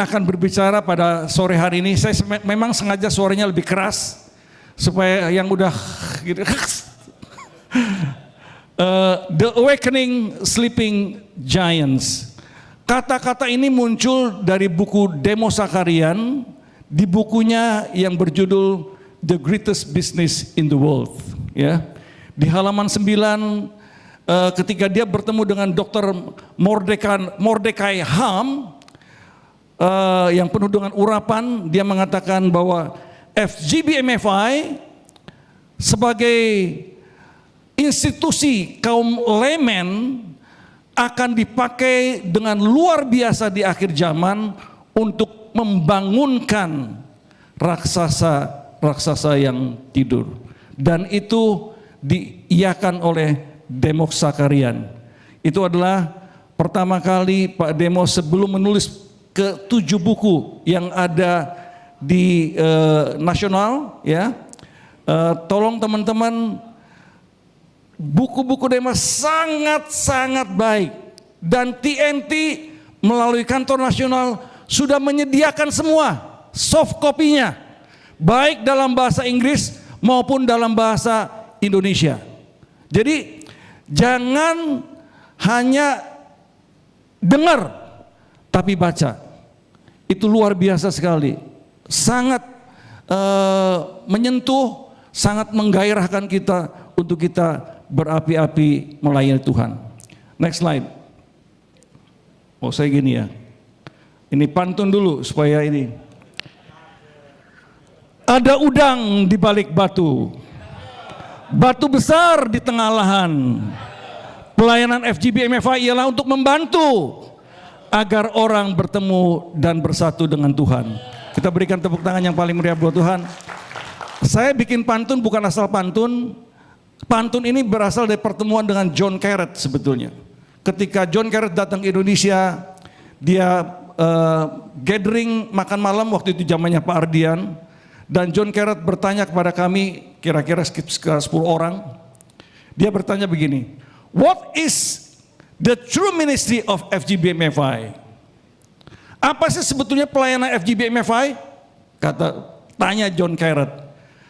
akan berbicara pada sore hari ini. Saya memang sengaja suaranya lebih keras supaya yang udah gitu. The Awakening Sleeping Giants. Kata-kata ini muncul dari buku Demos Sakarian di bukunya yang berjudul The Greatest Business in the World. Ya, di halaman 9 ketika dia bertemu dengan Dr. Mordecai Ham yang penuh dengan urapan, dia mengatakan bahwa FGBMFI sebagai institusi kaum layman akan dipakai dengan luar biasa di akhir zaman untuk membangunkan raksasa yang tidur. Dan itu diiyakan oleh Demos Sakarian. Itu adalah pertama kali Pak Demos sebelum menulis ke-7 buku yang ada di nasional, ya. Tolong teman-teman, buku-buku Demos sangat-sangat baik, dan TNT melalui kantor nasional sudah menyediakan semua soft copy-nya, baik dalam bahasa Inggris maupun dalam bahasa Indonesia. Jadi jangan hanya dengar tapi baca. Itu luar biasa sekali, sangat menyentuh, sangat menggairahkan kita untuk kita berapi-api melayani Tuhan. Next slide. Oh, saya gini ya. Ini pantun dulu supaya ini. Ada udang di balik batu, batu besar di tengah lahan. Pelayanan FGBMFI ialah untuk membantu agar orang bertemu dan bersatu dengan Tuhan. Kita berikan tepuk tangan yang paling meriah buat Tuhan. Saya bikin pantun bukan asal pantun. Pantun ini berasal dari pertemuan dengan John Carrett sebetulnya. Ketika John Carrett datang ke Indonesia, dia gathering makan malam, waktu itu zamannya Pak Ardian. Dan John Carrett bertanya kepada kami, kira-kira sekitar 10 orang. Dia bertanya begini, what is the true ministry of FGBMFI? Apa sih sebetulnya pelayanan FGBMFI? Tanya John Carrett.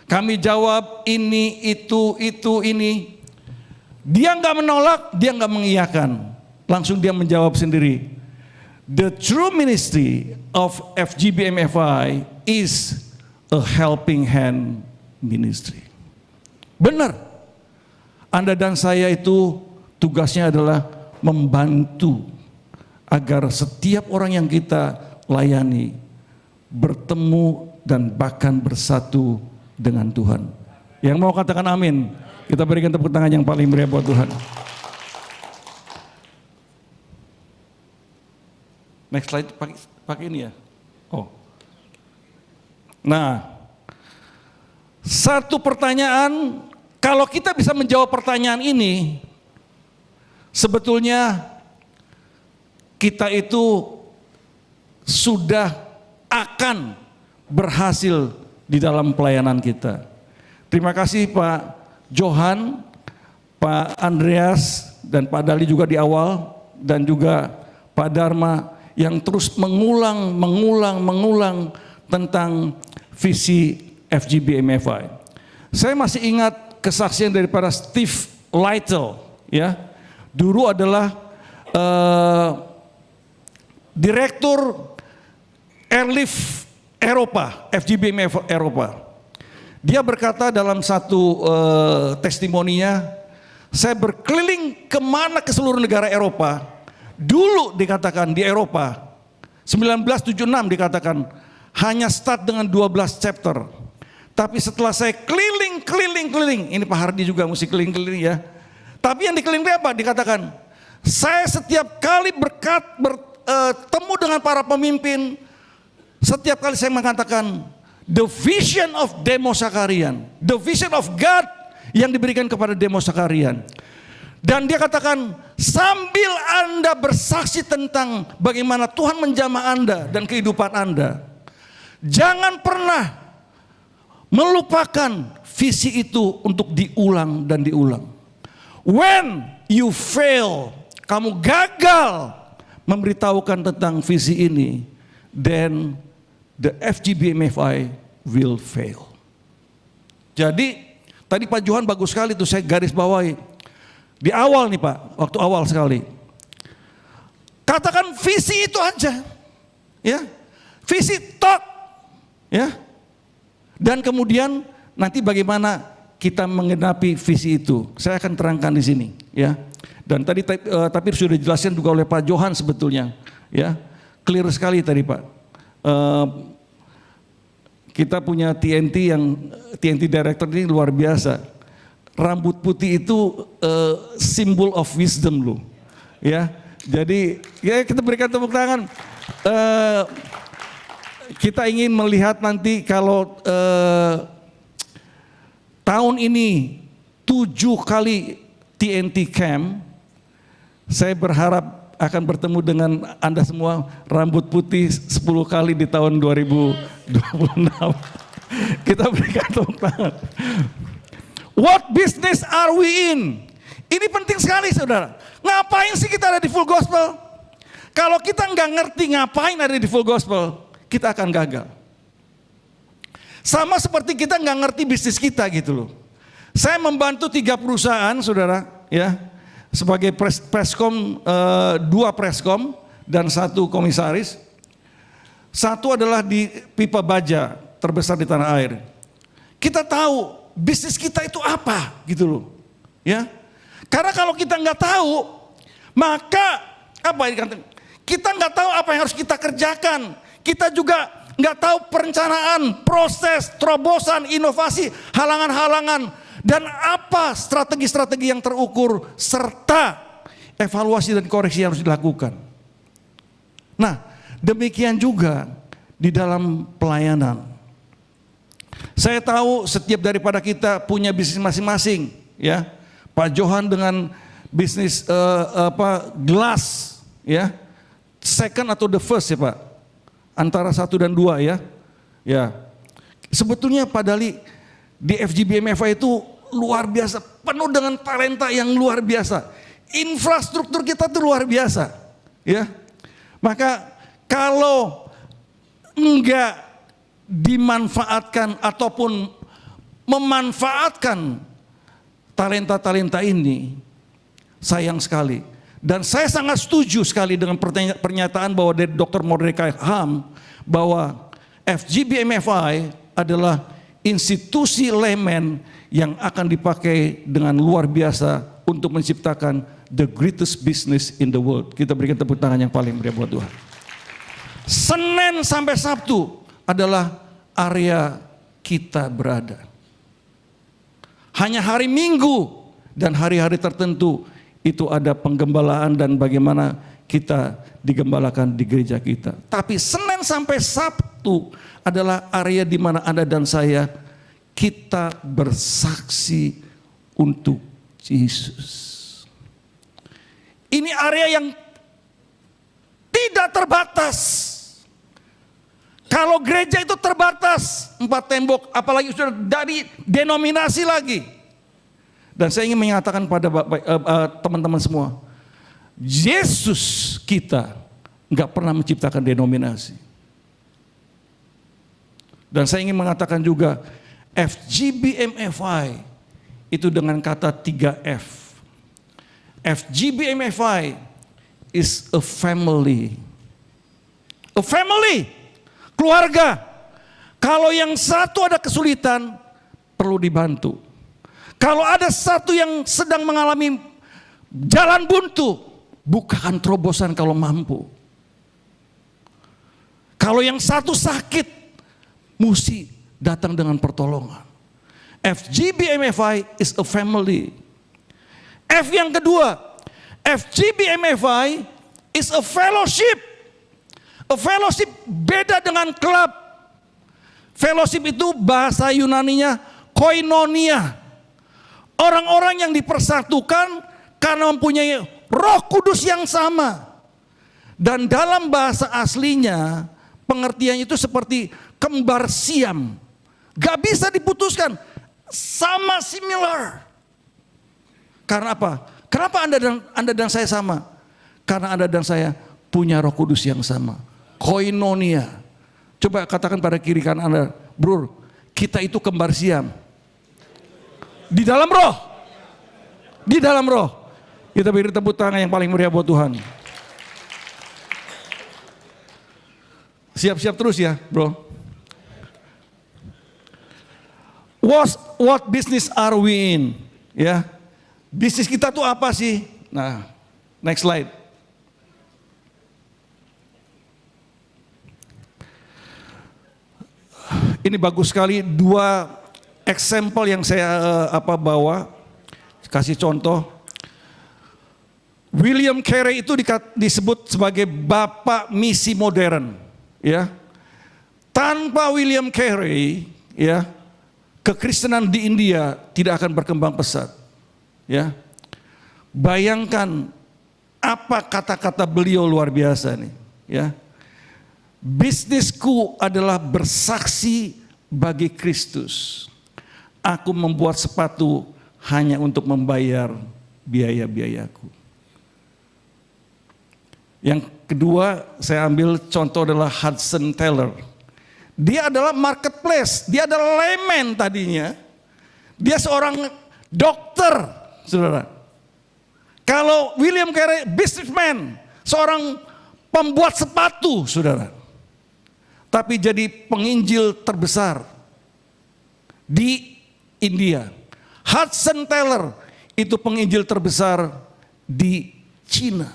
Kami jawab ini, itu, ini. Dia nggak menolak, dia nggak mengiyakan. Langsung dia menjawab sendiri. The true ministry of FGBMFI is a helping hand ministry. Benar. Anda dan saya itu tugasnya adalah membantu agar setiap orang yang kita layani bertemu dan bahkan bersatu dengan Tuhan. Yang mau katakan amin, kita berikan tepuk tangan yang paling meriah buat Tuhan. Next slide, pakai ini ya. Oh. Nah, satu pertanyaan, kalau kita bisa menjawab pertanyaan ini, sebetulnya kita itu sudah akan berhasil di dalam pelayanan kita. Terima kasih Pak Johan, Pak Andreas, dan Pak Dali juga di awal, dan juga Pak Dharma yang terus mengulang tentang visi FGBMFI. Saya masih ingat kesaksian daripada Steve Lytle, ya. Dulu adalah Direktur Airlift Eropa, FGBMFI Eropa. Dia berkata dalam satu testimoninya, saya berkeliling kemana ke seluruh negara Eropa. Dulu dikatakan di Eropa, 1976 dikatakan, hanya start dengan 12 chapter. Tapi setelah saya keliling, ini Pak Hardi juga mesti keliling ya. Tapi yang dikeliling apa? Dikatakan, saya setiap kali bertemu dengan para pemimpin, setiap kali saya mengatakan, the vision of Demos Sakarian, the vision of God yang diberikan kepada Demos Sakarian. Dan dia katakan, sambil Anda bersaksi tentang bagaimana Tuhan menjamah Anda dan kehidupan Anda, jangan pernah melupakan visi itu untuk diulang dan diulang. When you fail, kamu gagal memberitahukan tentang visi ini, then the FGBMFI will fail. Jadi tadi Pak Johan bagus sekali tuh, saya garis bawahi. Di awal nih Pak, waktu awal sekali. Katakan visi itu aja. Ya. Visi tok. Ya. Dan kemudian nanti bagaimana kita menggenapi visi itu. Saya akan terangkan di sini, ya. Dan tadi tapi sudah dijelaskan juga oleh Pak Johan sebetulnya, ya. Clear sekali tadi Pak. Kita punya TNT director ini luar biasa. Rambut putih itu symbol of wisdom loh, ya. Jadi ya kita berikan tepuk tangan. Kita ingin melihat nanti kalau tahun ini 7 kali TNT Camp, saya berharap akan bertemu dengan Anda semua rambut putih 10 kali di tahun 2026. Kita berikan tepuk tangan. What business are we in? Ini penting sekali saudara. Ngapain sih kita ada di Full Gospel? Kalau kita nggak ngerti ngapain ada di Full Gospel, kita akan gagal. Sama seperti kita nggak ngerti bisnis kita gitu loh. Saya membantu 3 perusahaan saudara, ya, sebagai preskom, 2 preskom dan 1 komisaris. Satu adalah di pipa baja terbesar di tanah air. Kita tahu bisnis kita itu apa gitu loh, ya. Karena kalau kita nggak tahu, maka apa yang kita nggak tahu apa yang harus kita kerjakan. Kita juga nggak tahu perencanaan, proses, terobosan, inovasi, halangan-halangan, dan apa strategi-strategi yang terukur serta evaluasi dan koreksi yang harus dilakukan. Nah, demikian juga di dalam pelayanan. Saya tahu setiap daripada kita punya bisnis masing-masing, ya. Pak Johan dengan bisnis gelas, ya, second atau the first ya Pak, antara 1 dan 2 ya, ya. Sebetulnya Pak Dali di FGBMFI itu luar biasa, penuh dengan talenta yang luar biasa, infrastruktur kita tuh luar biasa, ya. Maka kalau enggak dimanfaatkan ataupun memanfaatkan talenta-talenta ini, sayang sekali. Dan saya sangat setuju sekali dengan pernyataan bahwa dari Dr. Mordecai Ham bahwa FGBMFI adalah institusi layman yang akan dipakai dengan luar biasa untuk menciptakan the greatest business in the world. Kita berikan tepuk tangan yang paling meriah buat Tuhan. Senin sampai Sabtu adalah area kita berada. Hanya hari Minggu dan hari-hari tertentu itu ada penggembalaan dan bagaimana kita digembalakan di gereja kita. Tapi Senin sampai Sabtu adalah area di mana Anda dan saya kita bersaksi untuk Yesus. Ini area yang tidak terbatas. Kalau gereja itu terbatas, 4 tembok, apalagi sudah dari denominasi lagi. Dan saya ingin menyatakan pada teman-teman semua, Yesus kita nggak pernah menciptakan denominasi. Dan saya ingin mengatakan juga, FGBMFI itu dengan kata 3F. FGBMFI is a family. A family. Keluarga. Kalau yang satu ada kesulitan, perlu dibantu. Kalau ada satu yang sedang mengalami jalan buntu, bukakan terobosan kalau mampu. Kalau yang satu sakit, mesti datang dengan pertolongan. FGBMFI is a family. F yang kedua, FGBMFI is a fellowship. A fellowship beda dengan klub. Fellowship itu bahasa Yunaninya koinonia. Orang-orang yang dipersatukan karena mempunyai Roh Kudus yang sama. Dan dalam bahasa aslinya pengertiannya itu seperti kembar siam. Gak bisa diputuskan. Sama, similar. Karena apa? Kenapa Anda dan saya sama? Karena Anda dan saya punya Roh Kudus yang sama. koinonia. Coba katakan pada kiri kanan Anda, bro, kita itu kembar siam. Di dalam roh. Di dalam roh. Kita beri tepuk tangan yang paling meriah buat Tuhan. Siap-siap terus ya, bro. What business are we in? Ya, bisnis kita tuh apa sih? Nah, next slide. Ini bagus sekali, dua example yang saya bawa, kasih contoh. William Carey itu disebut sebagai bapak misi modern, ya. Tanpa William Carey, ya, kekristenan di India tidak akan berkembang pesat, ya. Bayangkan apa kata-kata beliau luar biasa nih, ya. Bisnisku adalah bersaksi bagi Kristus. Aku membuat sepatu hanya untuk membayar biaya-biayaku. Yang kedua, saya ambil contoh adalah Hudson Taylor. Dia adalah marketplace, dia adalah layman tadinya. Dia seorang dokter, saudara. Kalau William Carey, businessman, seorang pembuat sepatu, saudara. Tapi jadi penginjil terbesar di India. Hudson Taylor itu penginjil terbesar di Cina.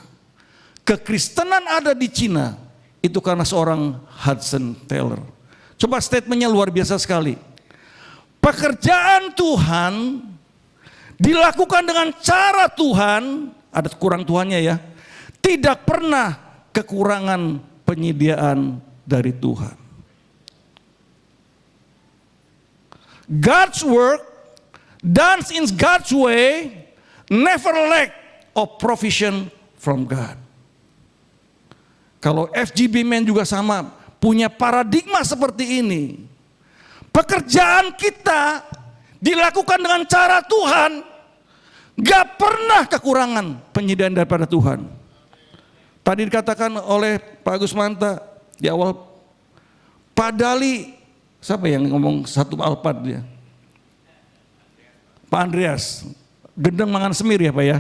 Kekristenan ada di Cina itu karena seorang Hudson Taylor. Coba statementnya luar biasa sekali. Pekerjaan Tuhan dilakukan dengan cara Tuhan, ada kurang Tuhannya ya, tidak pernah kekurangan penyediaan dari Tuhan. God's work, done in God's way, never lack of provision from God. Kalau FGB Men juga sama, punya paradigma seperti ini. Pekerjaan kita dilakukan dengan cara Tuhan, gak pernah kekurangan penyediaan daripada Tuhan. Tadi dikatakan oleh Pak Agus Manta di awal, Pak Dali, siapa yang ngomong satu Alphard dia? Pak Andreas, gendeng mangan semir ya Pak ya.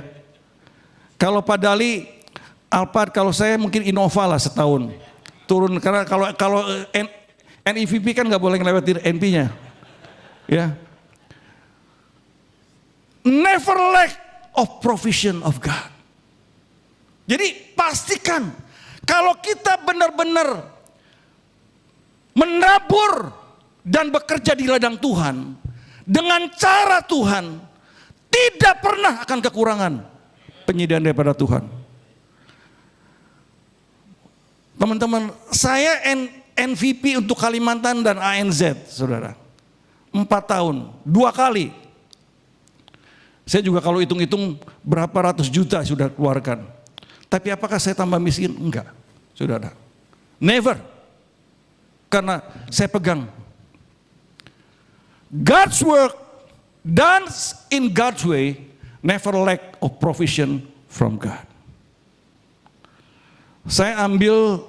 Kalau Pak Dali, Alphard, kalau saya mungkin Innova lah setahun. Turun, karena kalau NIVP kan nggak boleh ngelewatin NP-nya. Ya. Never lack of provision of God. Jadi pastikan kalau kita benar-benar menabur dan bekerja di ladang Tuhan dengan cara Tuhan, tidak pernah akan kekurangan penyediaan daripada Tuhan. Teman-teman, saya NVP untuk Kalimantan dan ANZ, saudara. 4 tahun, 2 kali. Saya juga kalau hitung-hitung berapa ratus juta sudah keluarkan. Tapi apakah saya tambah miskin? Enggak, saudara. Never. Karena saya pegang. God's work done in God's way, never lack of provision from God. Saya ambil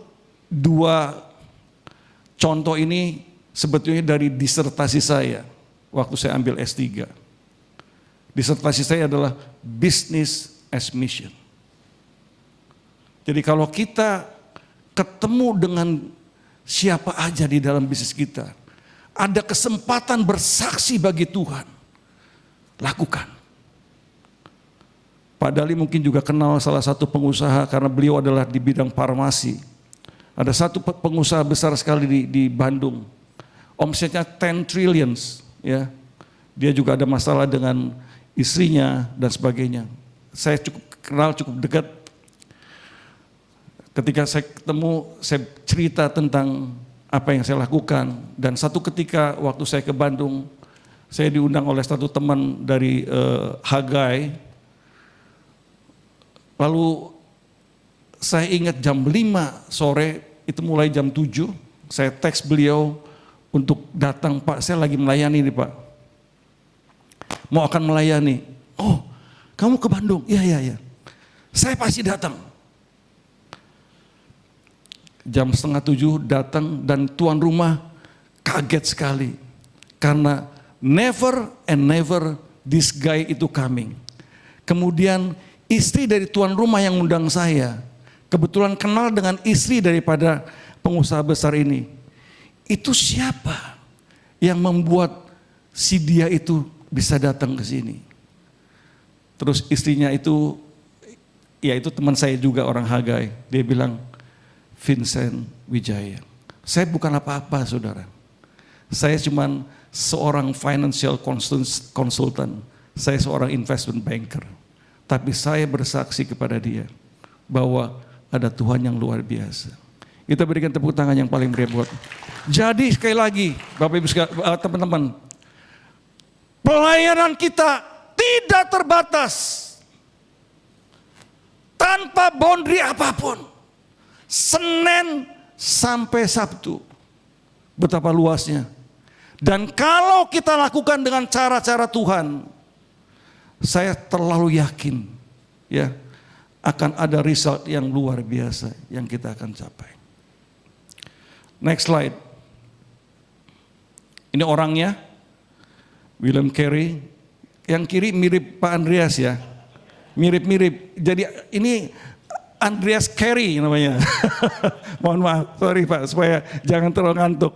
2 contoh ini sebetulnya dari disertasi saya waktu saya ambil S3. Disertasi saya adalah Business as Mission. Jadi kalau kita ketemu dengan siapa aja di dalam bisnis kita, ada kesempatan bersaksi bagi Tuhan, lakukan. Pak Dali mungkin juga kenal salah satu pengusaha karena beliau adalah di bidang farmasi. Ada satu pengusaha besar sekali di Bandung, omsetnya 10 trillions, ya. Dia juga ada masalah dengan istrinya dan sebagainya. Saya kenal cukup dekat. Ketika saya ketemu, saya cerita tentang apa yang saya lakukan. Dan satu ketika waktu saya ke Bandung, saya diundang oleh satu teman dari Hagai. Lalu saya ingat jam 5 sore, itu mulai jam 7, saya teks beliau untuk datang, Pak saya lagi melayani nih Pak. Mau akan melayani. Oh kamu ke Bandung? Iya. Saya pasti datang. jam 6:30 datang dan tuan rumah kaget sekali. Karena never and never this guy itu coming. Kemudian istri dari tuan rumah yang undang saya, kebetulan kenal dengan istri daripada pengusaha besar ini. Itu siapa yang membuat si dia itu bisa datang ke sini? Terus istrinya itu, ya itu teman saya juga orang Hagai. Dia bilang, Vincent Wijaya. Saya bukan apa-apa saudara. Saya cuman seorang financial consultant. Saya seorang investment banker. Tapi saya bersaksi kepada dia bahwa ada Tuhan yang luar biasa. Kita berikan tepuk tangan yang paling meriah buat. Jadi sekali lagi Bapak Ibu teman-teman, pelayanan kita tidak terbatas tanpa boundary apapun. Senin sampai Sabtu. Betapa luasnya. Dan kalau kita lakukan dengan cara-cara Tuhan, saya terlalu yakin ya akan ada result yang luar biasa yang kita akan capai. Next slide. Ini orangnya, William Carey. Yang kiri mirip Pak Andreas ya, mirip-mirip. Jadi ini Andreas Carey namanya. Mohon maaf, sorry Pak, supaya jangan terlalu ngantuk.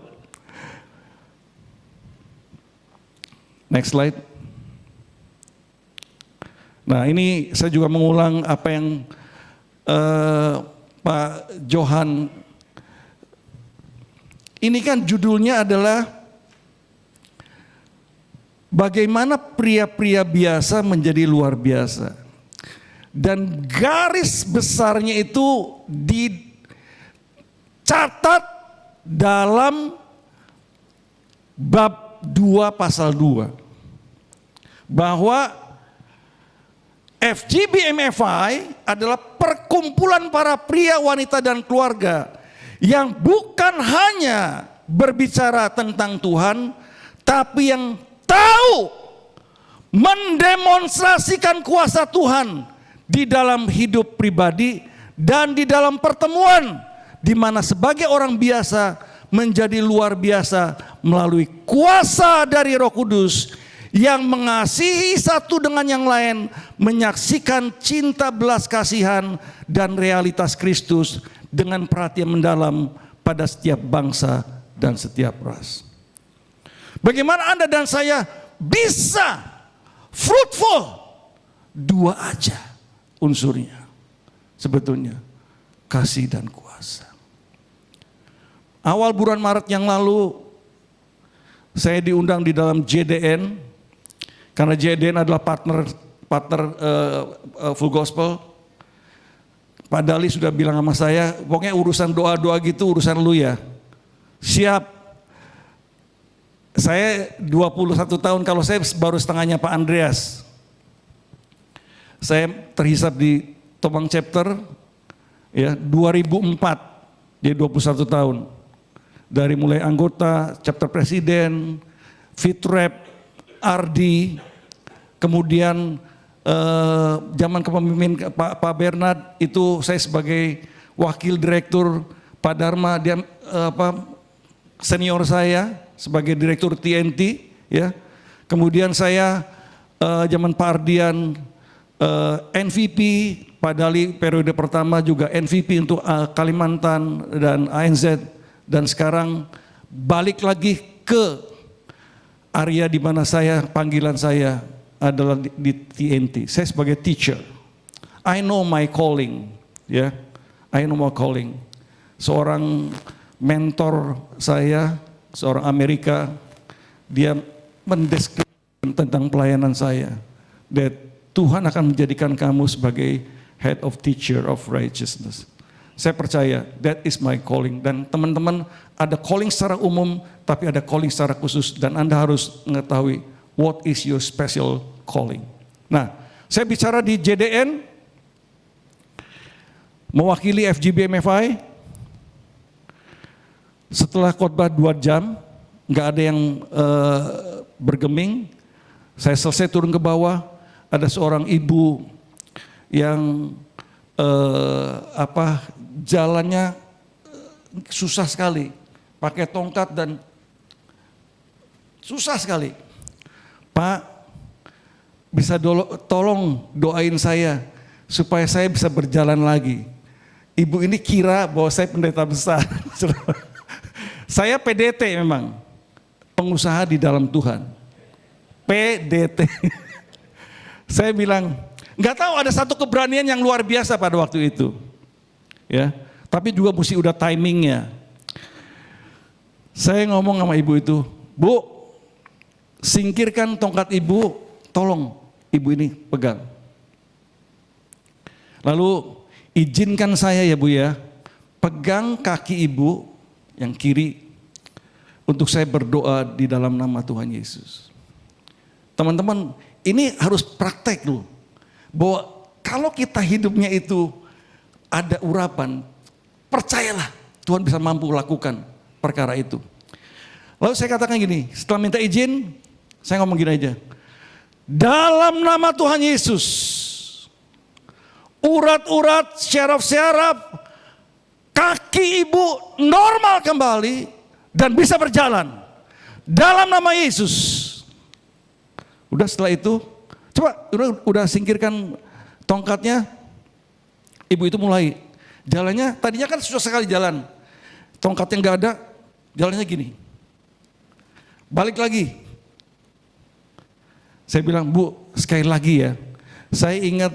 Next slide. Nah ini saya juga mengulang apa yang Pak Johan. Ini kan judulnya adalah bagaimana pria-pria biasa menjadi luar biasa. Dan garis besarnya itu dicatat dalam bab 2 pasal 2. Bahwa FGB MFI adalah perkumpulan para pria, wanita dan keluarga yang bukan hanya berbicara tentang Tuhan, tapi yang tahu mendemonstrasikan kuasa Tuhan di dalam hidup pribadi dan di dalam pertemuan, di mana sebagai orang biasa menjadi luar biasa melalui kuasa dari Roh Kudus yang mengasihi satu dengan yang lain, menyaksikan cinta belas kasihan dan realitas Kristus dengan perhatian mendalam pada setiap bangsa dan setiap ras. Bagaimana Anda dan saya bisa fruitful? 2 aja unsurnya sebetulnya, kasih dan kuasa. Awal bulan Maret yang lalu saya diundang di dalam JDN. Karena JDN adalah partner Full Gospel. Pak Dali sudah bilang sama saya, pokoknya urusan doa-doa gitu urusan lu ya. Siap. Saya 21 tahun, kalau saya baru setengahnya Pak Andreas. Saya terhisap di Tomang Chapter ya 2004, dia 21 tahun. Dari mulai anggota, chapter presiden, Fitrep, Ardi, kemudian zaman kepemimpinan Pak Bernard itu saya sebagai wakil direktur, Pak Dharma dia senior saya sebagai direktur TNT ya. Kemudian saya zaman Pak Ardian NVP, Pak Dali periode pertama juga NVP untuk Kalimantan dan ANZ, dan sekarang balik lagi ke area di mana panggilan saya adalah di TNT. Saya sebagai teacher. I know my calling, ya. I know my calling. Seorang mentor saya, seorang Amerika, dia mendeskripsikan tentang pelayanan saya. That Tuhan akan menjadikan kamu sebagai head of teacher of righteousness. Saya percaya that is my calling. Dan teman-teman ada calling secara umum, tapi ada calling secara khusus. Dan Anda harus mengetahui what is your special calling. Nah, saya bicara di JDN, mewakili FGB MFI. Setelah khotbah 2 jam, nggak ada yang bergeming. Saya selesai turun ke bawah, ada seorang ibu yang jalannya susah sekali. Pakai tongkat dan susah sekali. Pak, bisa tolong doain saya supaya saya bisa berjalan lagi. Ibu ini kira bahwa saya pendeta besar. Saya PDT memang, pengusaha di dalam Tuhan. PDT. Saya bilang, nggak tahu ada satu keberanian yang luar biasa pada waktu itu. Ya, tapi juga mesti udah timingnya. Saya ngomong sama ibu itu, Bu, singkirkan tongkat ibu, tolong ibu ini pegang. Lalu izinkan saya ya Bu ya, pegang kaki ibu yang kiri untuk saya berdoa di dalam nama Tuhan Yesus. Teman-teman, ini harus praktek loh. Bahwa kalau kita hidupnya itu ada urapan, percayalah Tuhan bisa mampu lakukan perkara itu. Lalu saya katakan gini, setelah minta izin, saya ngomong gini aja. Dalam nama Tuhan Yesus, urat-urat, syaraf-syaraf, kaki ibu normal kembali dan bisa berjalan. Dalam nama Yesus. Udah setelah itu, coba udah singkirkan tongkatnya, ibu itu mulai jalannya, tadinya kan susah sekali jalan. Tongkatnya nggak ada, jalannya gini. Balik lagi. Saya bilang, Bu, sekali lagi ya, saya ingat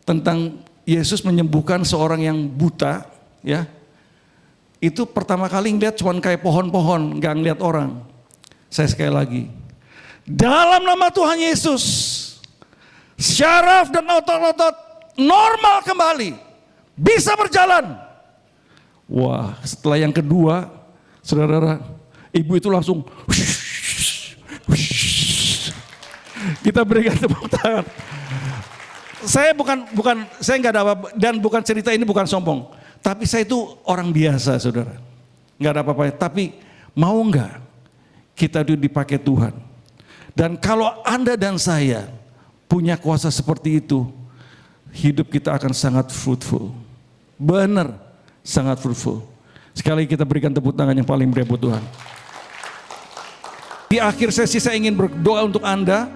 tentang Yesus menyembuhkan seorang yang buta, ya. Itu pertama kali ngeliat cuma kayak pohon-pohon, nggak ngeliat orang. Saya sekali lagi. Dalam nama Tuhan Yesus, syaraf dan otot-otot normal kembali, bisa berjalan. Wah, setelah yang kedua, saudara-saudara, ibu itu langsung kita berikan tepuk tangan. Saya saya nggak ada apa-apa, dan bukan cerita ini bukan sombong, tapi saya itu orang biasa, saudara, nggak ada apa-apa. Tapi mau nggak kita dipakai Tuhan? Dan kalau Anda dan saya punya kuasa seperti itu, hidup kita akan sangat fruitful. Benar, sangat fruitful. Sekali kita berikan tepuk tangan yang paling meriah buat Tuhan. Di akhir sesi saya ingin berdoa untuk Anda.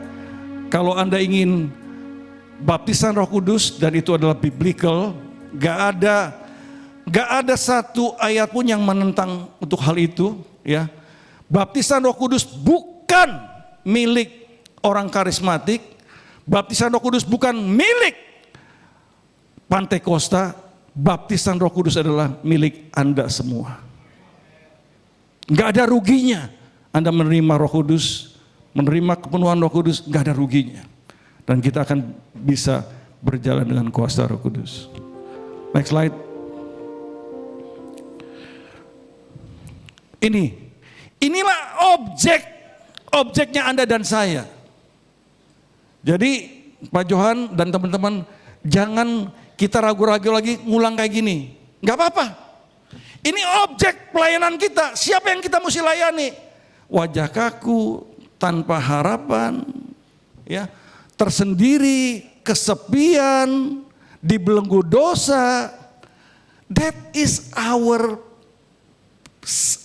Kalau Anda ingin baptisan Roh Kudus dan itu adalah biblical, gak ada satu ayat pun yang menentang untuk hal itu, ya. Baptisan Roh Kudus bukan milik orang karismatik, baptisan Roh Kudus bukan milik Pantekosta, baptisan Roh Kudus adalah milik Anda semua. Gak ada ruginya Anda menerima Roh Kudus, menerima kepenuhan Roh Kudus, gak ada ruginya. Dan kita akan bisa berjalan dengan kuasa Roh Kudus. Next slide. Inilah objeknya Anda dan saya. Jadi Pak Johan dan teman-teman, jangan kita ragu-ragu lagi ngulang kayak gini. Gak apa-apa. Ini objek pelayanan kita. Siapa yang kita mesti layani? Wajah kaku, tanpa harapan, ya, tersendiri, kesepian, dibelenggu dosa. That is our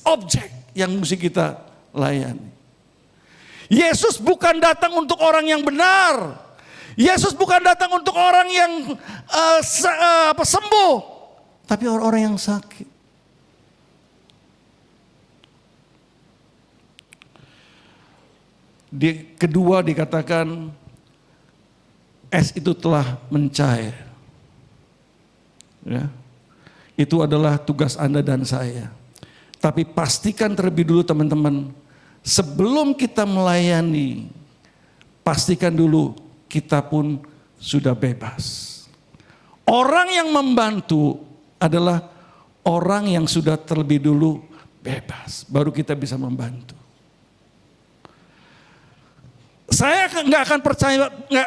object yang mesti kita layani. Yesus bukan datang untuk orang yang benar. Yesus bukan datang untuk orang yang sembuh, tapi orang-orang yang sakit. Kedua dikatakan es itu telah mencair. Ya. Itu adalah tugas Anda dan saya. Tapi pastikan terlebih dulu teman-teman, sebelum kita melayani, pastikan dulu kita pun sudah bebas. Orang yang membantu adalah orang yang sudah terlebih dulu bebas, baru kita bisa membantu. Saya nggak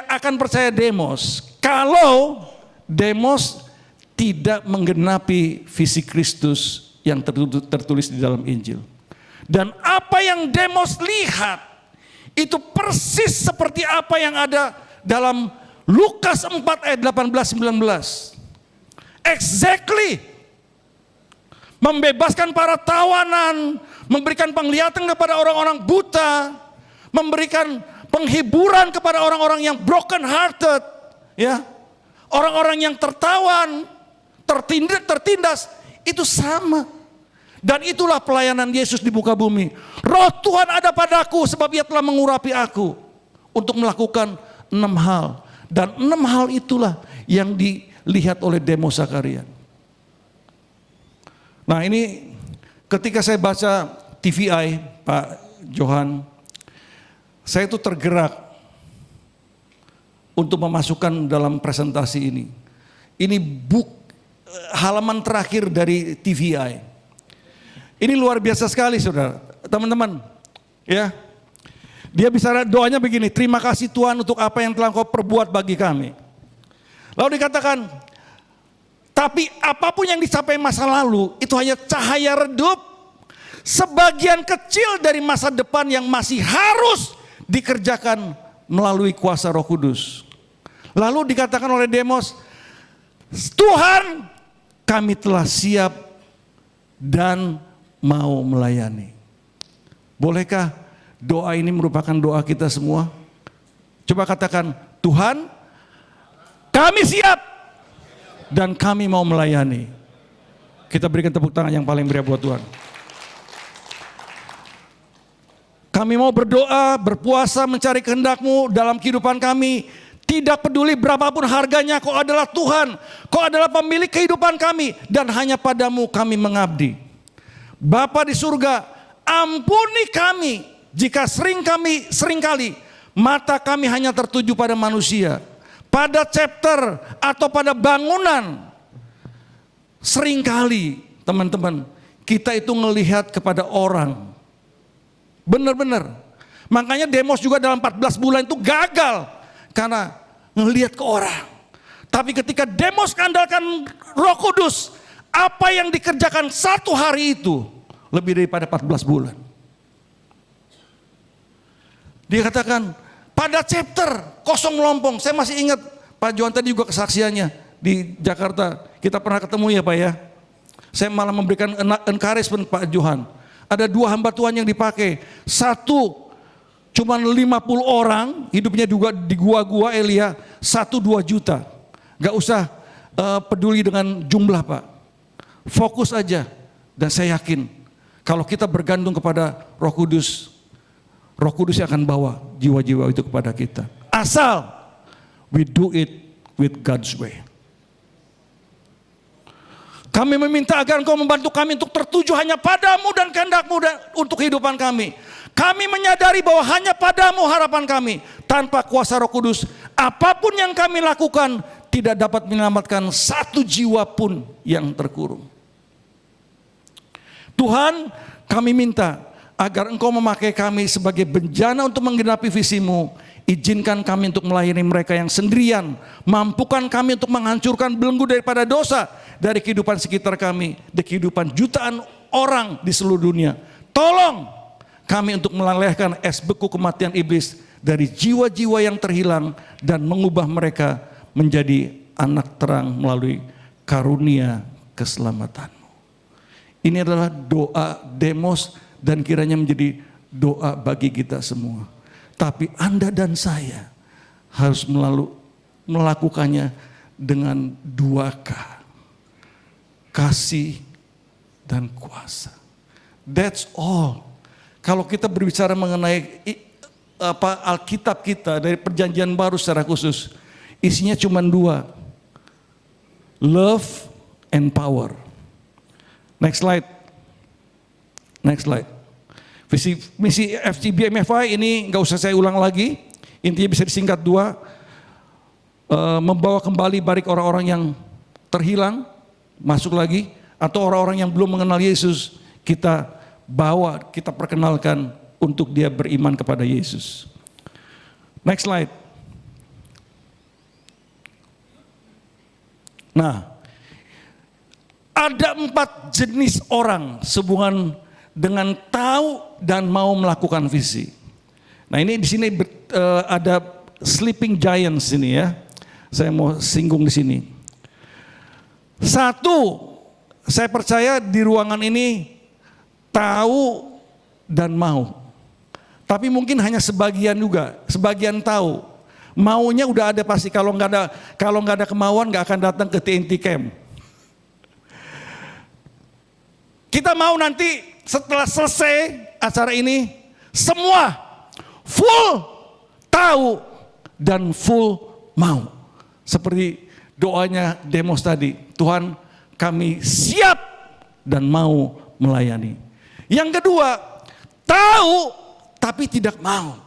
akan percaya demos kalau demos tidak menggenapi visi Kristus yang tertulis di dalam Injil. Dan apa yang demos lihat itu persis seperti apa yang ada dalam Lukas 4 ayat 18-19. Exactly. membebaskan para tawanan, memberikan penglihatan kepada orang-orang buta, memberikan penghiburan kepada orang-orang yang broken hearted, ya. Orang-orang yang tertawan, tertindas, itu sama. Dan itulah pelayanan Yesus di muka bumi. Roh Tuhan ada padaku sebab Ia telah mengurapi aku untuk melakukan 6 hal. Dan 6 hal itulah yang dilihat oleh Demos Zakaria. Nah, ini ketika saya baca TVI, Pak Johan, saya itu tergerak untuk memasukkan dalam presentasi ini. Ini halaman terakhir dari TVI. Ini luar biasa sekali, saudara, teman-teman. Ya, dia bisa doanya begini: terima kasih Tuhan untuk apa yang telah Kau perbuat bagi kami. Lalu dikatakan, tapi apapun yang dicapai masa lalu itu hanya cahaya redup, sebagian kecil dari masa depan yang masih harus dikerjakan melalui kuasa Roh Kudus. Lalu dikatakan oleh Demos, Tuhan, kami telah siap dan mau melayani. Bolehkah doa ini merupakan doa kita semua? Coba katakan, Tuhan, kami siap dan kami mau melayani. Kita berikan tepuk tangan yang paling meriah buat Tuhan. Kami mau berdoa, berpuasa, mencari kehendak-Mu dalam kehidupan kami. Tidak peduli berapapun harganya, Kau adalah Tuhan. Kau adalah pemilik kehidupan kami. Dan hanya padamu kami mengabdi. Bapa di surga, ampuni kami jika seringkali mata kami hanya tertuju pada manusia. Pada chapter atau pada bangunan. Seringkali teman-teman, kita itu melihat kepada orang. Benar-benar. Makanya Demos juga dalam 14 bulan itu gagal. Karena ngelihat ke orang. Tapi ketika Demos mengandalkan Roh Kudus, apa yang dikerjakan 1 hari itu lebih daripada 14 bulan. Dia katakan pada chapter kosong melompong. Saya masih ingat Pak Johan tadi juga kesaksiannya di Jakarta. Kita pernah ketemu ya Pak ya. Saya malah memberikan encouragement Pak Johan. Ada 2 hamba Tuhan yang dipakai. Satu cuman 50 orang, hidupnya juga di gua-gua Elia, 1-2 juta. Gak usah peduli dengan jumlah Pak. Fokus aja. Dan saya yakin, kalau kita bergantung kepada Roh Kudus yang akan bawa jiwa-jiwa itu kepada kita. Asal we do it with God's way. Kami meminta agar Engkau membantu kami untuk tertuju hanya padamu dan kehendak-Mu untuk kehidupan kami. Kami menyadari bahwa hanya padamu harapan kami. Tanpa kuasa Roh Kudus, apapun yang kami lakukan tidak dapat menyelamatkan 1 jiwa pun yang terkurung. Tuhan, kami minta agar Engkau memakai kami sebagai benjana untuk menggenapi visi-Mu. Izinkan kami untuk melayani mereka yang sendirian. Mampukan kami untuk menghancurkan belenggu daripada dosa dari kehidupan sekitar kami, di kehidupan jutaan orang di seluruh dunia. Tolong kami untuk melelehkan es beku kematian iblis dari jiwa-jiwa yang terhilang dan mengubah mereka menjadi anak terang melalui karunia keselamatan-Mu. Ini adalah doa Demos dan kiranya menjadi doa bagi kita semua. Tapi Anda dan saya harus melakukannya dengan 2K. Kasih dan kuasa. That's all. Kalau kita berbicara mengenai Alkitab kita dari Perjanjian Baru secara khusus, isinya cuma 2. Love and power. Next slide. Misi FGB MFI ini nggak usah saya ulang lagi. Intinya bisa disingkat 2. Membawa kembali balik orang-orang yang terhilang, masuk lagi. Atau orang-orang yang belum mengenal Yesus, kita bawa, kita perkenalkan untuk dia beriman kepada Yesus. Next slide. Nah, ada 4 jenis orang sehubungan dengan tahu dan mau melakukan visi. Nah, ini di sini ada sleeping giants ini ya. Saya mau singgung di sini. 1, saya percaya di ruangan ini tahu dan mau. Tapi mungkin hanya sebagian juga, sebagian tahu. Maunya udah ada pasti, kalau nggak ada kemauan nggak akan datang ke TNT Camp. Kita mau nanti setelah selesai acara ini, semua full tahu dan full mau. Seperti doanya Demos tadi, Tuhan kami siap dan mau melayani. Yang kedua, tahu tapi tidak mau.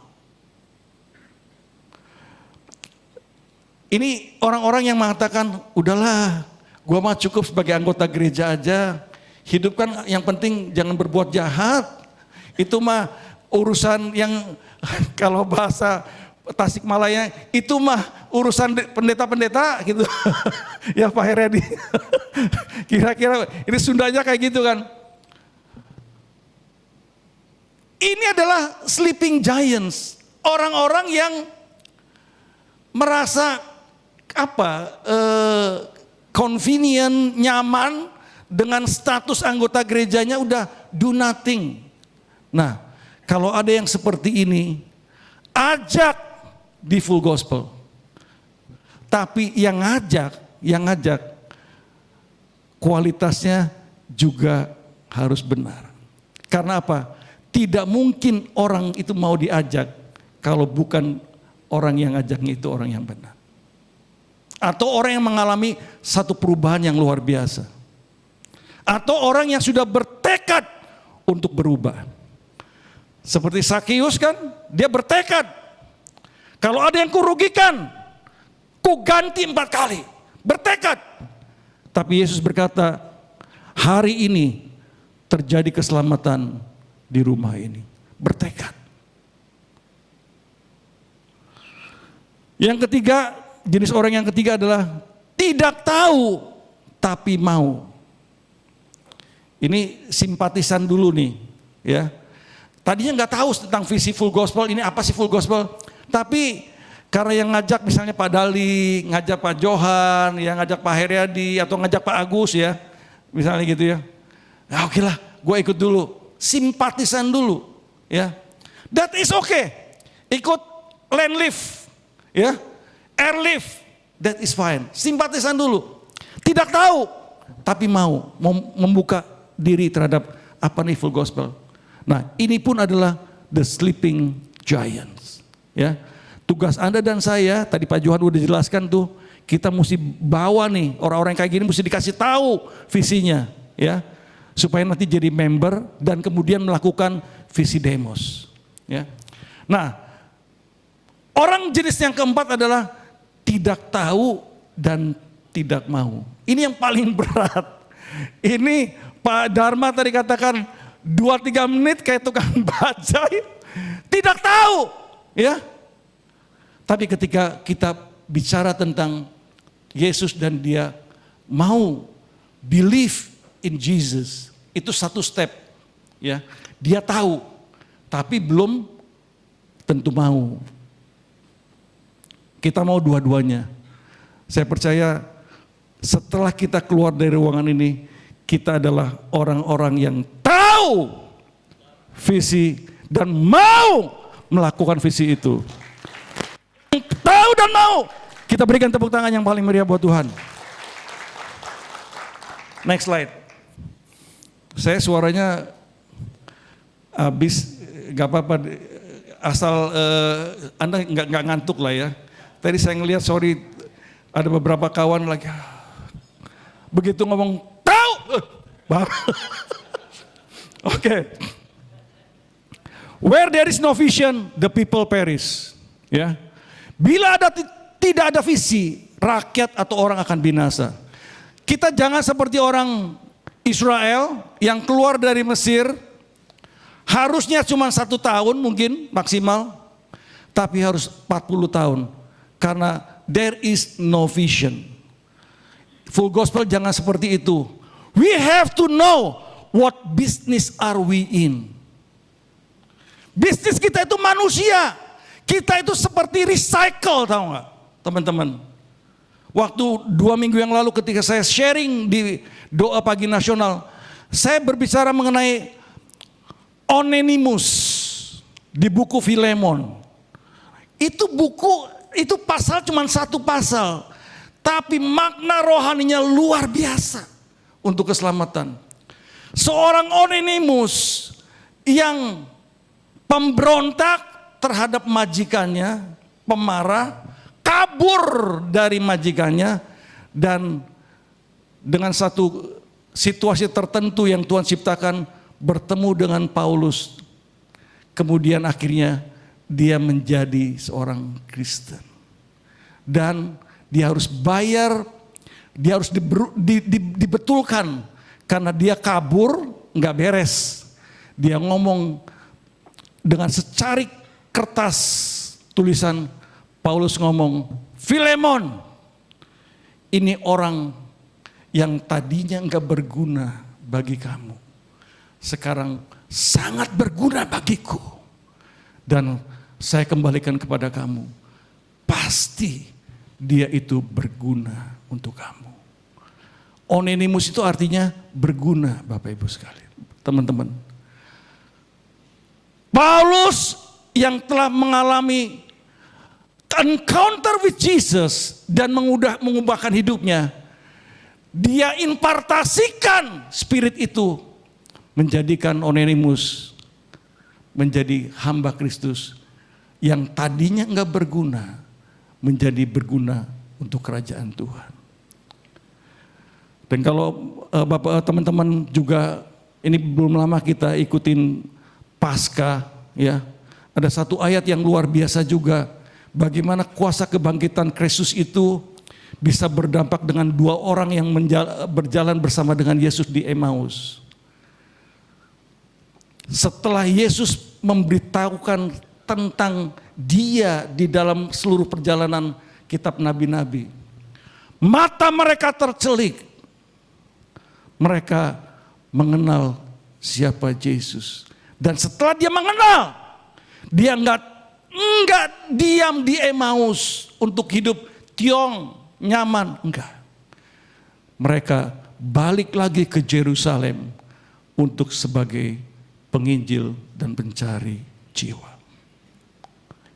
Ini orang-orang yang mengatakan, udahlah, gua mah cukup sebagai anggota gereja aja. Hidup kan yang penting jangan berbuat jahat. Itu mah urusan yang kalau bahasa Tasikmalaya itu mah urusan pendeta-pendeta gitu. Ya Pak Heredi. Kira-kira ini Sundanya kayak gitu kan. Ini adalah sleeping giants. Orang-orang yang merasa convenient, nyaman dengan status anggota gerejanya, udah do nothing. Nah, kalau ada yang seperti ini, ajak di full gospel. Tapi yang ngajak kualitasnya juga harus benar. Karena apa? Tidak mungkin orang itu mau diajak kalau bukan orang yang ngajaknya itu orang yang benar. Atau orang yang mengalami satu perubahan yang luar biasa. Atau orang yang sudah bertekad untuk berubah. Seperti Sakeus kan, dia bertekad. Kalau ada yang kurugikan, ku ganti 4 kali. Bertekad. Tapi Yesus berkata, hari ini terjadi keselamatan di rumah ini. Bertekad. Yang ketiga, jenis orang yang ketiga adalah tidak tahu tapi mau. Ini simpatisan dulu nih, ya. Tadinya nggak tahu tentang visi full gospel, ini apa sih full gospel? Tapi karena yang ngajak misalnya Pak Dali, ngajak Pak Johan, yang ngajak Pak Heriadi atau ngajak Pak Agus ya, misalnya gitu ya. Ya oke lah, gue ikut dulu, simpatisan dulu, ya. That is okay. Ikut land lift, ya. Airlift, that is fine. Simpatisan dulu. Tidak tahu, tapi mau membuka diri terhadap apa nih full gospel. Nah, ini pun adalah the sleeping giants. Ya, tugas Anda dan saya, tadi Pak Johan udah jelaskan tuh, kita mesti bawa nih orang-orang kayak gini, mesti dikasih tahu visinya, ya, supaya nanti jadi member dan kemudian melakukan visi Demos. Ya, nah, orang jenis yang keempat adalah tidak tahu dan tidak mau. Ini yang paling berat. Ini Pak Dharma tadi katakan 2-3 menit kayak tukang bajai. Tidak tahu, ya. Tapi ketika kita bicara tentang Yesus dan dia mau believe in Jesus, itu satu step, ya. Dia tahu, tapi belum tentu mau. Kita mau dua-duanya. Saya percaya setelah kita keluar dari ruangan ini, kita adalah orang-orang yang tahu visi dan mau melakukan visi itu. Tahu dan mau. Kita berikan tepuk tangan yang paling meriah buat Tuhan. Next slide. Saya suaranya habis, gak apa-apa, asal Anda nggak ngantuk lah ya. Tadi saya ngelihat, sorry, ada beberapa kawan lagi, begitu ngomong tahu, Oke. Where there is no vision, the people perish. Ya, bila tidak ada visi, rakyat atau orang akan binasa. Kita jangan seperti orang Israel yang keluar dari Mesir, harusnya cuma 1 tahun mungkin maksimal, tapi harus 40 tahun. Karena there is no vision. Full gospel jangan seperti itu. We have to know what business are we in. Bisnis kita itu manusia. Kita itu seperti recycle, tahu nggak, teman-teman? Waktu 2 minggu yang lalu ketika saya sharing di doa pagi nasional, saya berbicara mengenai Onesimus di buku Filemon. Itu pasal cuma satu pasal, tapi makna rohaninya luar biasa untuk keselamatan. Seorang Onesimus yang pemberontak terhadap majikannya, pemarah, kabur dari majikannya, dan dengan satu situasi tertentu yang Tuhan ciptakan bertemu dengan Paulus. Kemudian akhirnya dia menjadi seorang Kristen. Dan dia harus bayar, dia harus dibetulkan karena dia kabur, nggak beres. Dia ngomong dengan secarik kertas tulisan, Paulus ngomong, Filemon, ini orang yang tadinya nggak berguna bagi kamu, sekarang sangat berguna bagiku. Dan saya kembalikan kepada kamu, pasti dia itu berguna untuk kamu. Onesimus itu artinya berguna, Bapak Ibu sekalian, teman-teman. Paulus yang telah mengalami encounter with Jesus dan mengubahkan hidupnya, dia impartasikan spirit itu, menjadikan Onesimus menjadi hamba Kristus yang tadinya enggak berguna, menjadi berguna untuk kerajaan Tuhan. Dan kalau Bapak teman-teman juga, ini belum lama kita ikutin Paskah, ya, ada satu ayat yang luar biasa juga, bagaimana kuasa kebangkitan Kristus itu bisa berdampak dengan 2 orang yang berjalan bersama dengan Yesus di Emmaus. Setelah Yesus memberitahukan tentang dia di dalam seluruh perjalanan kitab nabi-nabi, mata mereka tercelik. Mereka mengenal siapa Yesus. Dan setelah dia mengenal, dia enggak diam di Emmaus untuk hidup tiong, nyaman, enggak. Mereka balik lagi ke Yerusalem untuk sebagai penginjil dan pencari jiwa.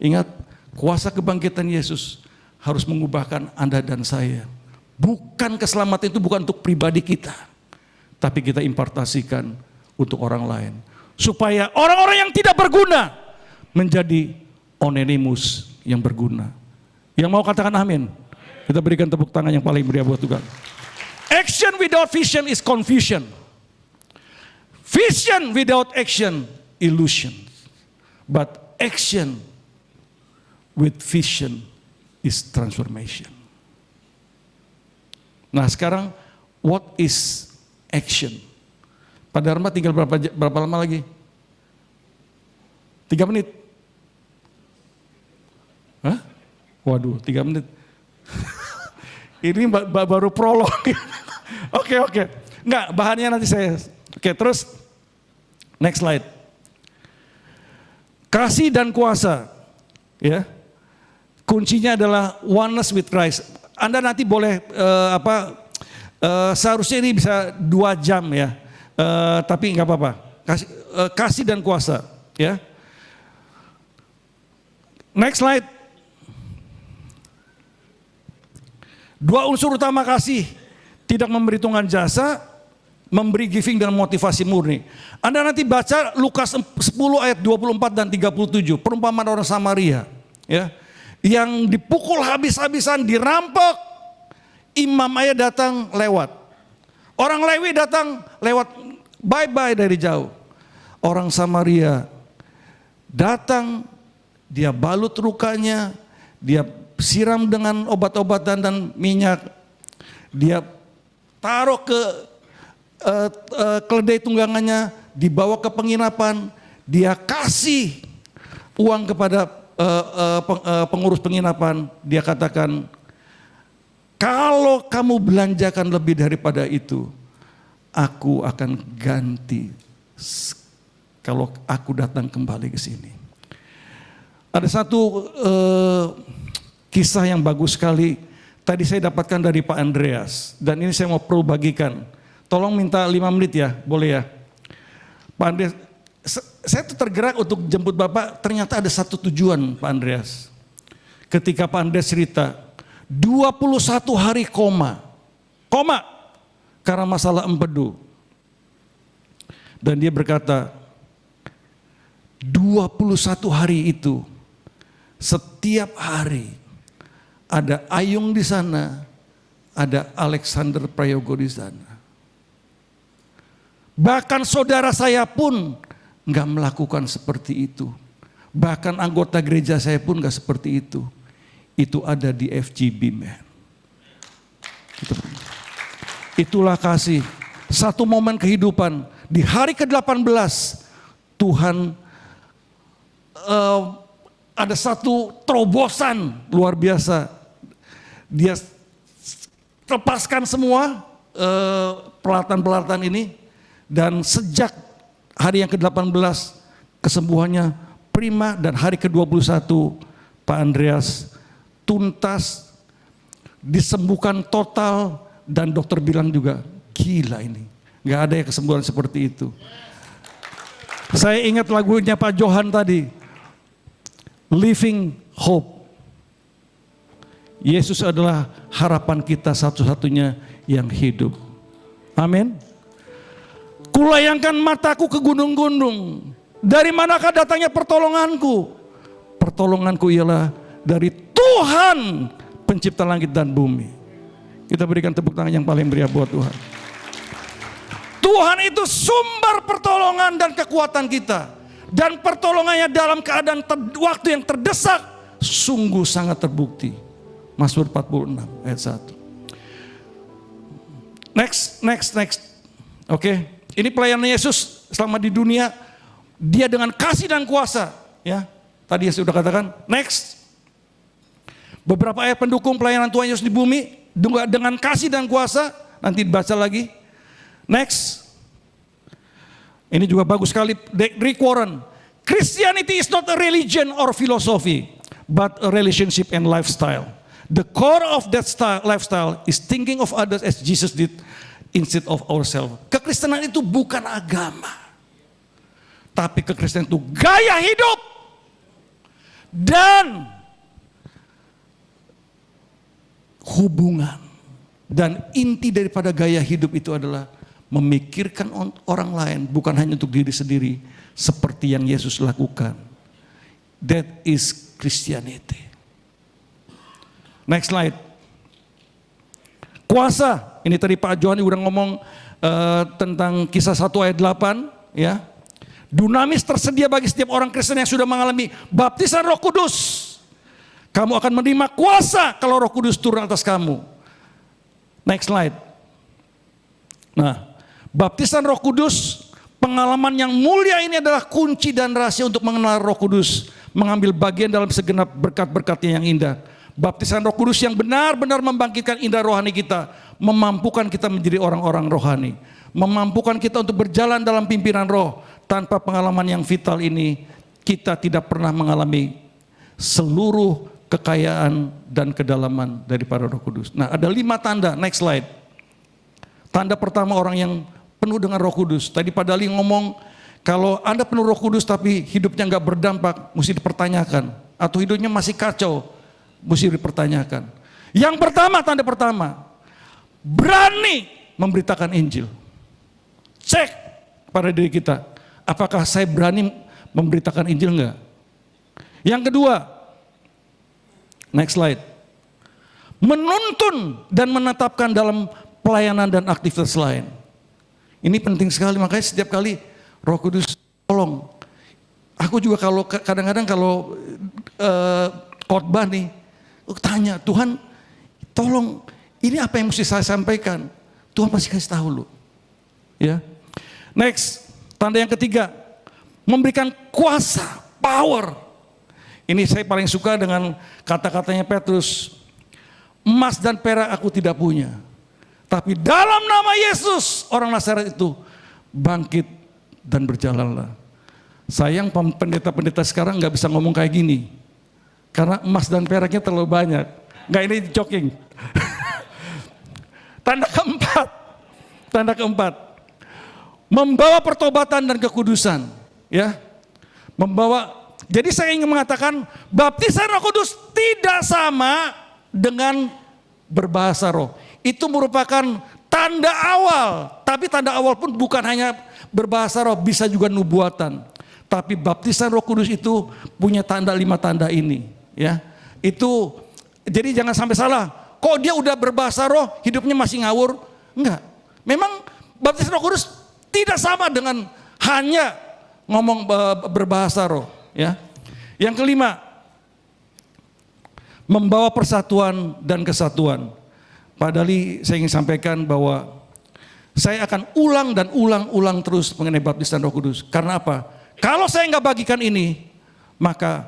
Ingat, kuasa kebangkitan Yesus harus mengubahkan Anda dan saya. Bukan keselamatan itu bukan untuk pribadi kita, tapi kita impartasikan untuk orang lain. Supaya orang-orang yang tidak berguna menjadi Onesimus yang berguna. Yang mau katakan amin? Kita berikan tepuk tangan yang paling meriah buat Tuhan. Action without vision is confusion. Vision without action, illusion. But action with vision is transformation. Nah sekarang, what is action? Pak Dharma tinggal berapa lama lagi? 3 menit? Hah? Waduh, 3 menit. Ini baru prolog. Oke. Enggak, bahannya nanti saya. Oke, terus next slide. Kasih dan kuasa, ya. Kuncinya adalah oneness with Christ. Anda nanti boleh seharusnya ini bisa 2 jam ya. Tapi nggak apa-apa. Kasih dan kuasa, ya. Next slide. 2 unsur utama kasih, tidak memperhitungkan jasa, memberi giving dengan motivasi murni. Anda nanti baca Lukas 10 ayat 24 dan 37, perumpamaan orang Samaria, ya, yang dipukul habis-habisan, dirampok, imam aja datang lewat. Orang Lewi datang lewat, bye-bye dari jauh. Orang Samaria datang, dia balut lukanya, dia siram dengan obat-obatan dan minyak, dia taruh ke keledai tunggangannya, dibawa ke penginapan, dia kasih uang kepada pengurus penginapan, dia katakan, kalau kamu belanjakan lebih daripada itu, aku akan ganti kalau aku datang kembali ke sini. Ada satu kisah yang bagus sekali tadi saya dapatkan dari Pak Andreas, dan ini saya mau perlu bagikan. Tolong minta 5 menit ya, boleh ya? Pak Andreas, saya tuh tergerak untuk jemput Bapak, ternyata ada satu tujuan Pak Andreas. Ketika Pak Andreas cerita, 21 hari koma, karena masalah empedu. Dan dia berkata, 21 hari itu, setiap hari ada Ayung di sana, ada Alexander Prayogo di sana. Bahkan saudara saya pun nggak melakukan seperti itu. Bahkan anggota gereja saya pun nggak seperti itu. Itu ada di FGB, man. Itulah kasih. Satu momen kehidupan. Di hari ke-18 Tuhan ada satu terobosan luar biasa. Dia lepaskan semua peralatan-peralatan ini, dan sejak hari yang ke-18 kesembuhannya prima, dan hari ke-21 Pak Andreas tuntas, disembuhkan total, dan dokter bilang juga gila ini. Gak ada yang kesembuhan seperti itu. Saya ingat lagunya Pak Johan tadi, Living Hope. Yesus adalah harapan kita satu-satunya yang hidup. Amin. Kulayangkan mataku ke gunung-gunung. Dari manakah datangnya pertolonganku? Pertolonganku ialah dari Tuhan pencipta langit dan bumi. Kita berikan tepuk tangan yang paling meriah buat Tuhan. Tuhan itu sumber pertolongan dan kekuatan kita. Dan pertolongannya dalam keadaan waktu yang terdesak sungguh sangat terbukti. Mazmur 46 ayat 1. Next. Oke. Ini pelayanan Yesus selama di dunia. Dia dengan kasih dan kuasa. Ya, tadi saya sudah katakan. Next. Beberapa ayat pendukung pelayanan Tuhan Yesus di bumi. Dengan kasih dan kuasa. Nanti dibaca lagi. Next. Ini juga bagus sekali. Rick Warren. Christianity is not a religion or philosophy, but a relationship and lifestyle. The core of that lifestyle is thinking of others as Jesus did instead of ourselves. Kekristenan itu bukan agama, tapi kekristenan itu gaya hidup. Dan hubungan. Dan inti daripada gaya hidup itu adalah memikirkan orang lain, bukan hanya untuk diri sendiri, seperti yang Yesus lakukan. That is Christianity. Next slide. Kuasa, ini tadi Pak Johan udah ngomong tentang Kisah 1 ayat 8, ya. Dunamis tersedia bagi setiap orang Kristen yang sudah mengalami baptisan Roh Kudus. Kamu akan menerima kuasa kalau Roh Kudus turun atas kamu. Next slide. Nah, baptisan Roh Kudus, pengalaman yang mulia ini adalah kunci dan rahasia untuk mengenal Roh Kudus, mengambil bagian dalam segenap berkat-berkatnya yang indah. Baptisan Roh Kudus yang benar-benar membangkitkan indera rohani kita, memampukan kita menjadi orang-orang rohani, memampukan kita untuk berjalan dalam pimpinan Roh. Tanpa pengalaman yang vital ini, kita tidak pernah mengalami seluruh kekayaan dan kedalaman daripada Roh Kudus. Nah, ada 5 tanda. Next slide. Tanda pertama orang yang penuh dengan Roh Kudus. Tadi Pak Dali ngomong, kalau Anda penuh Roh Kudus tapi hidupnya nggak berdampak, mesti dipertanyakan. Atau hidupnya masih kacau, mesti dipertanyakan. Yang pertama, tanda pertama, berani memberitakan Injil. Cek pada diri kita, apakah saya berani memberitakan Injil enggak? Yang kedua, next slide, menuntun dan menetapkan dalam pelayanan dan aktivitas lain. Ini penting sekali, makanya setiap kali Roh Kudus tolong. Aku juga kalau kadang-kadang kalau khotbah nih, tanya Tuhan, tolong ini apa yang mesti saya sampaikan? Tuhan pasti kasih tahu lu. Ya. Next, tanda yang ketiga, memberikan kuasa, power. Ini saya paling suka dengan kata-katanya Petrus. Emas dan perak aku tidak punya, tapi dalam nama Yesus orang Nazaret itu bangkit dan berjalanlah. Sayang pendeta-pendeta sekarang nggak bisa ngomong kayak gini, karena emas dan peraknya terlalu banyak. Enggak, ini joking. Tanda keempat, membawa pertobatan dan kekudusan, ya. Jadi saya ingin mengatakan baptisan Roh Kudus tidak sama dengan berbahasa roh. Itu merupakan tanda awal, tapi tanda awal pun bukan hanya berbahasa roh, bisa juga nubuatan. Tapi baptisan Roh Kudus itu punya 5 tanda ini, ya. Itu jadi jangan sampai salah. Kok dia udah berbahasa roh, hidupnya masih ngawur? Enggak. Memang baptisan Roh Kudus tidak sama dengan hanya ngomong berbahasa roh, ya. Yang kelima, membawa persatuan dan kesatuan. Padahal saya ingin sampaikan bahwa saya akan ulang dan ulang terus mengenai baptisan Roh Kudus. Karena apa? Kalau saya nggak bagikan ini, maka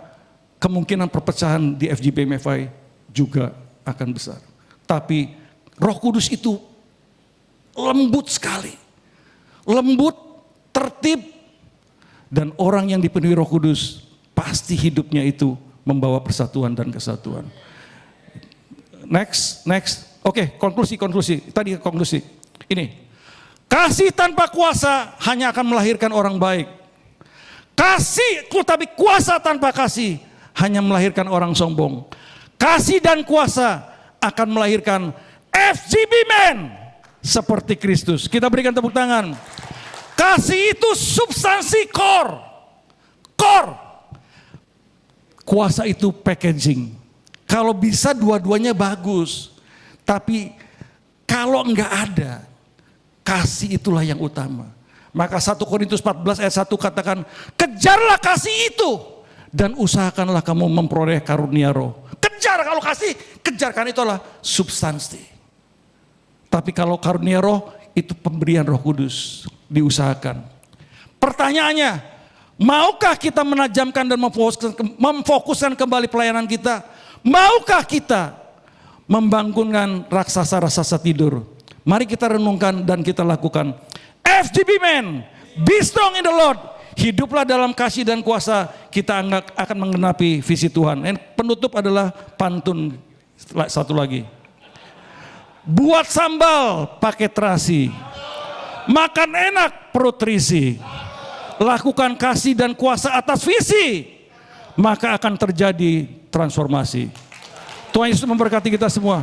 kemungkinan perpecahan di FGBMFI juga akan besar. Tapi Roh Kudus itu lembut sekali, lembut, tertib, dan orang yang dipenuhi Roh Kudus pasti hidupnya itu membawa persatuan dan kesatuan. Next. Oke, konklusi. Tadi konklusi. Ini. Kasih tanpa kuasa hanya akan melahirkan orang baik. Kasih tapi kuasa tanpa kasih hanya melahirkan orang sombong. Kasih dan kuasa akan melahirkan FGB Men seperti Kristus. Kita berikan tepuk tangan. Kasih itu substansi core. Kuasa itu packaging. Kalau bisa dua-duanya bagus. Tapi kalau enggak ada, kasih itulah yang utama. Maka 1 Korintus 14 ayat 1 katakan, kejarlah kasih itu dan usahakanlah kamu memperoleh karunia roh. Kejar, kalau kasih, kejarkan itu adalah substansi. Tapi kalau karunia roh itu pemberian Roh Kudus, diusahakan. Pertanyaannya, maukah kita menajamkan dan memfokuskan kembali pelayanan kita? Maukah kita membangunkan raksasa-raksasa tidur? Mari kita renungkan dan kita lakukan. FGB Men, be strong in the Lord. Hiduplah dalam kasih dan kuasa, kita akan menggenapi visi Tuhan. Dan penutup adalah pantun satu lagi. Buat sambal pakai terasi, makan enak perut terisi. Lakukan kasih dan kuasa atas visi, maka akan terjadi transformasi. Tuhan Yesus memberkati kita semua.